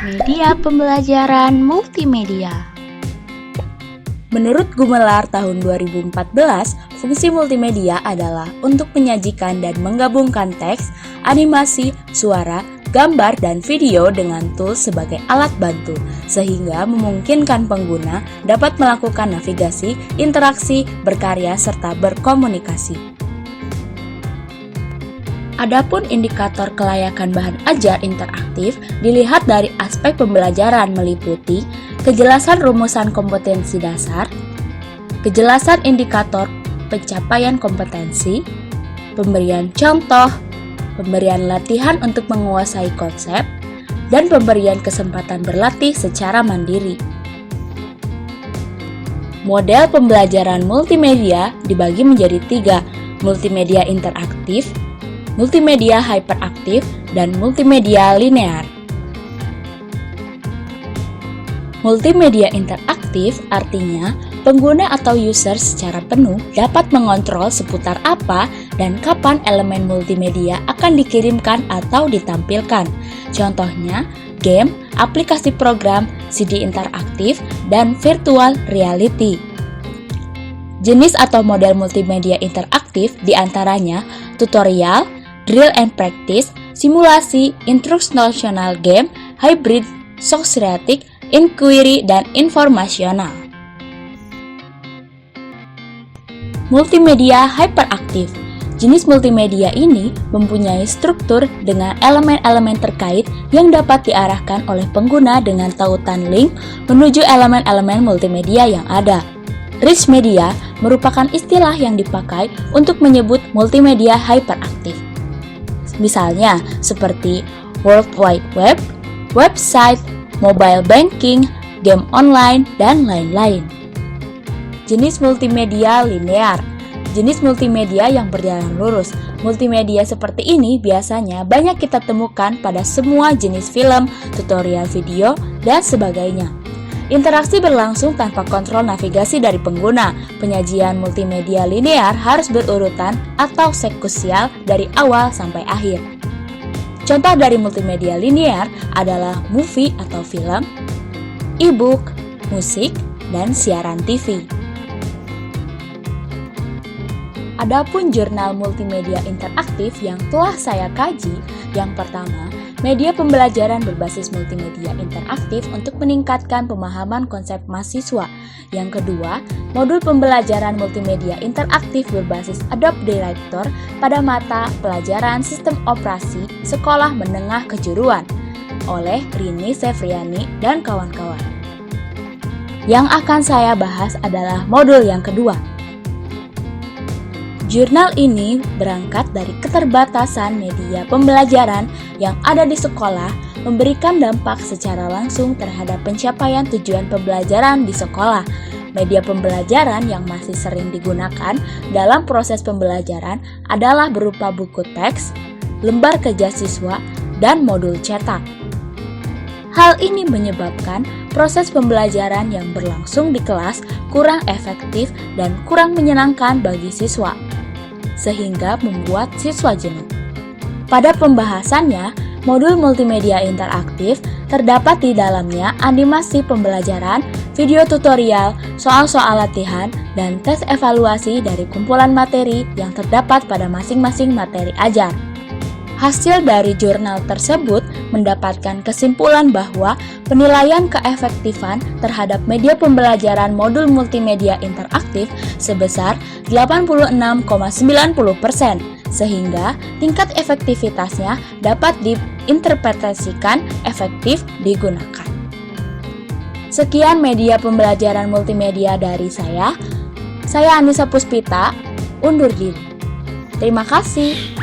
Media pembelajaran multimedia. Menurut Gumelar tahun 2014, fungsi multimedia adalah untuk menyajikan dan menggabungkan teks, animasi, suara, gambar, dan video dengan tools sebagai alat bantu, sehingga memungkinkan pengguna dapat melakukan navigasi, interaksi, berkarya, serta berkomunikasi. Adapun indikator kelayakan bahan ajar interaktif dilihat dari aspek pembelajaran meliputi kejelasan rumusan kompetensi dasar, kejelasan indikator pencapaian kompetensi, pemberian contoh, pemberian latihan untuk menguasai konsep, dan pemberian kesempatan berlatih secara mandiri. Model pembelajaran multimedia dibagi menjadi 3, multimedia interaktif, multimedia hyperaktif, dan multimedia linear. Multimedia interaktif artinya pengguna atau user secara penuh dapat mengontrol seputar apa dan kapan elemen multimedia akan dikirimkan atau ditampilkan. Contohnya, game, aplikasi program, CD interaktif, dan virtual reality. Jenis atau model multimedia interaktif diantaranya tutorial, drill and practice, simulasi, instructional game, hybrid, socratic, inquiry, dan informasional. Multimedia hyperaktif. Jenis multimedia ini mempunyai struktur dengan elemen-elemen terkait yang dapat diarahkan oleh pengguna dengan tautan link menuju elemen-elemen multimedia yang ada. Rich media merupakan istilah yang dipakai untuk menyebut multimedia hyperaktif. Misalnya seperti World Wide Web, website, mobile banking, game online, dan lain-lain. Jenis multimedia linear. Jenis multimedia yang berjalan lurus. Multimedia seperti ini biasanya banyak kita temukan pada semua jenis film, tutorial video, dan sebagainya. Interaksi berlangsung tanpa kontrol navigasi dari pengguna. Penyajian multimedia linear harus berurutan atau sekuensial dari awal sampai akhir. Contoh dari multimedia linear adalah movie atau film, e-book, musik, dan siaran TV. Adapun jurnal multimedia interaktif yang telah saya kaji, yang pertama, media pembelajaran berbasis multimedia interaktif untuk meningkatkan pemahaman konsep mahasiswa. Yang kedua, modul pembelajaran multimedia interaktif berbasis Adobe Director pada mata pelajaran sistem operasi sekolah menengah kejuruan oleh Rini Sefriani dan kawan-kawan. Yang akan saya bahas adalah modul yang kedua. Jurnal ini berangkat dari keterbatasan media pembelajaran yang ada di sekolah, memberikan dampak secara langsung terhadap pencapaian tujuan pembelajaran di sekolah. Media pembelajaran yang masih sering digunakan dalam proses pembelajaran adalah berupa buku teks, lembar kerja siswa, dan modul cetak. Hal ini menyebabkan proses pembelajaran yang berlangsung di kelas kurang efektif dan kurang menyenangkan bagi siswa, sehingga membuat siswa jenuh. Pada pembahasannya, modul multimedia interaktif terdapat di dalamnya animasi pembelajaran, video tutorial, soal-soal latihan, dan tes evaluasi dari kumpulan materi yang terdapat pada masing-masing materi ajar. Hasil dari jurnal tersebut mendapatkan kesimpulan bahwa penilaian keefektifan terhadap media pembelajaran modul multimedia interaktif sebesar 86,90%, sehingga tingkat efektivitasnya dapat diinterpretasikan efektif digunakan. Sekian media pembelajaran multimedia dari saya. Saya Anissa Puspita, undur diri. Terima kasih.